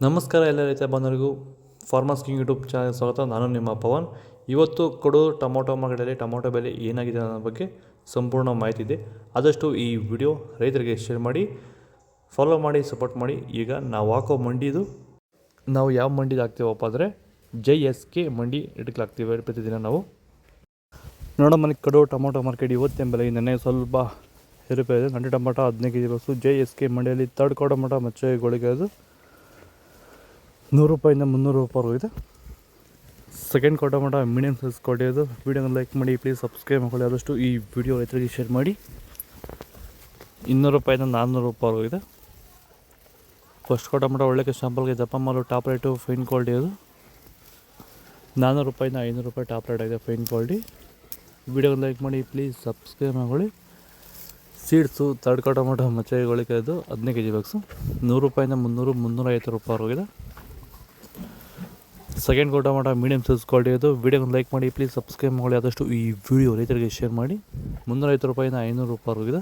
ನಮಸ್ಕಾರ ಎಲ್ಲ ರೈತ ಬಂದವರಿಗೂ ಫಾರ್ಮರ್ಸ್ ಕಿಂಗ್ ಯೂಟ್ಯೂಬ್ ಚಾನಲ್ ಸ್ವಾಗತ. ನಾನು ನಿಮ್ಮ ಪವನ್. ಇವತ್ತು ಕೊಡೂರು ಟೊಮೊಟೊ ಮಾರ್ಕೆಟಲ್ಲಿ ಟೊಮೊಟೊ ಬೆಲೆ ಏನಾಗಿದೆ ಅನ್ನೋ ಬಗ್ಗೆ ಸಂಪೂರ್ಣ ಮಾಹಿತಿ ಇದೆ. ಆದಷ್ಟು ಈ ವಿಡಿಯೋ ರೈತರಿಗೆ ಶೇರ್ ಮಾಡಿ, ಫಾಲೋ ಮಾಡಿ, ಸಪೋರ್ಟ್ ಮಾಡಿ. ಈಗ ನಾವು ಹಾಕೋ ಮಂಡಿದು ನಾವು ಯಾವ ಮಂಡಿದು ಹಾಕ್ತೀವಪ್ಪ ಅಂದರೆ JSK ಮಂಡಿ ರೇಟ್ಗೆ ಹಾಕ್ತೀವಿ ಪ್ರತಿದಿನ ನಾವು. ನೋಡೋ ಮನೆ ಕೊಡೂರು ಟೊಮೊಟೊ ಮಾರ್ಕೆಟ್ ಇವತ್ತಿನ ಬೆಲೆ ನೆನ್ನೆ ಸ್ವಲ್ಪ ಏರುಪೇರು ಇದೆ. ನಾಟಿ ಟೊಮೊಟೊ 15 kg ಬಸ್ಸು JSK ಮಂಡಿಯಲ್ಲಿ ತರ್ಡ್ ಟೊಮೊಟೊ ಮಚ್ಚೆಗಳಿಗೆ ಅದು 100 ರೂಪಾಯಿಂದ 300 ರೂಪಾಯಿ ಹೋಗಿದೆ. ಸೆಕೆಂಡ್ ಟೊಮೊಟೊ ಮೀಡಿಯಮ್ ಸೈಜ್ ಕೊಟ್ಟಿದ್ದು. ವೀಡಿಯೋನ ಲೈಕ್ ಮಾಡಿ, ಪ್ಲೀಸ್ ಸಬ್ಸ್ಕ್ರೈಬ್ ಮಾಡ್ಕೊಳ್ಳಿ. ಆದಷ್ಟು ಈ ವಿಡಿಯೋ ರೈತರಿಗೆ ಶೇರ್ ಮಾಡಿ. 200 ರೂಪಾಯಿಂದ 400 ರೂಪಾಯಿ ಹೋಗಿದೆ. ಫಸ್ಟ್ ಟೊಮೊಟೊ ಒಳ್ಳೆ ಶಾಂಪಲ್ಗೆ ದಪ್ಪ ಮಾಲು ಟಾಪ್ ರೇಟು ಫೈನ್ ಕ್ವಾಲಿಟಿ ಅದು 400 ರೂಪಾಯಿಂದ 500 ರೂಪಾಯಿ ಟಾಪ್ ರೇಟ್ ಆಗಿದೆ ಫೈನ್ ಕ್ವಾಲಿಟಿ. ವೀಡಿಯೋನ ಲೈಕ್ ಮಾಡಿ, ಪ್ಲೀಸ್ ಸಬ್ಸ್ಕ್ರೈಬ್ ಮಾಡ್ಕೊಳ್ಳಿ. ಸೀಡ್ಸು ತರ್ಡ್ ಟೊಮೊಟೊ ಮಚ್ಚೆಗಳಿಗೆ ಅದು 15 kg ಬಾಕ್ಸು 100 ರೂಪಾಯಿಂದ 300-350 ರೂಪಾಯಿ ಹೋಗಿದೆ. Second tomato medium size quality ಅದು. ವೀಡಿಯೋನ ಲೈಕ್ ಮಾಡಿ, ಪ್ಲೀಸ್ ಸಬ್ಸ್ಕ್ರೈಬ್ ಮಾಡಿ. ಆದಷ್ಟು ಈ ವಿಡಿಯೋ ರೈತರಿಗೆ ಶೇರ್ ಮಾಡಿ. 350 ರೂಪಾಯಿಂದ 500 ರೂಪಾಯಿ ಹೋಗಿದೆ.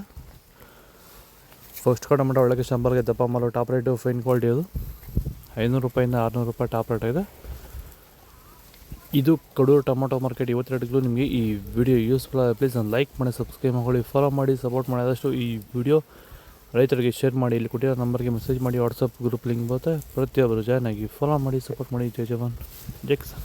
ಫಸ್ಟ್ ಟೊಮೊಟೊ ಒಳಗೆ ಶಾಂಪಲ್ಗೆ ದಪ್ಪ ಮಾಲು ಟಾಪ್ ರೇಟು ಫೈನ್ ಕ್ವಾಲಿಟಿ ಅದು 500 ರೂಪಾಯಿಂದ 600 ರೂಪಾಯಿ ಟಾಪ್ ರೇಟ್ ಆಗಿದೆ. ಇದು ಕೊಡೂರು ಟೊಮೊಟೊ ಮಾರ್ಕೆಟ್ ಇವತ್ತು ರೇಟ್ಗಳು. ನಿಮಗೆ ಈ ವಿಡಿಯೋ ಯೂಸ್ಫುಲ್ ಆಗಿದೆ, ಪ್ಲೀಸ್ ನಾನು ಲೈಕ್ ಮಾಡಿ, ಸಬ್ಸ್ಕ್ರೈಬ್ ಮಾಡ್ಕೊಳ್ಳಿ, ಫಾಲೋ ಮಾಡಿ, ಸಪೋರ್ಟ್ ಮಾಡಿ. ಆದಷ್ಟು ಈ ವಿಡಿಯೋ ರೈತರಿಗೆ ಶೇರ್ ಮಾಡಿ. ಇಲ್ಲಿ ಕೊಟ್ಟಿರೋ ನಂಬರ್ಗೆ ಮೆಸೇಜ್ ಮಾಡಿ, ವಾಟ್ಸಪ್ ಗ್ರೂಪ್ ಲಿಂಕ್ ಬರುತ್ತೆ. ಪ್ರತಿಯೊಬ್ಬರು ಜಾಯ್ನ್ ಆಗಿ ಫಾಲೋ ಮಾಡಿ, ಸಪೋರ್ಟ್ ಮಾಡಿ. ಜೈ ಜವಾನ್, ಜೈ ಕಿಸಾನ್.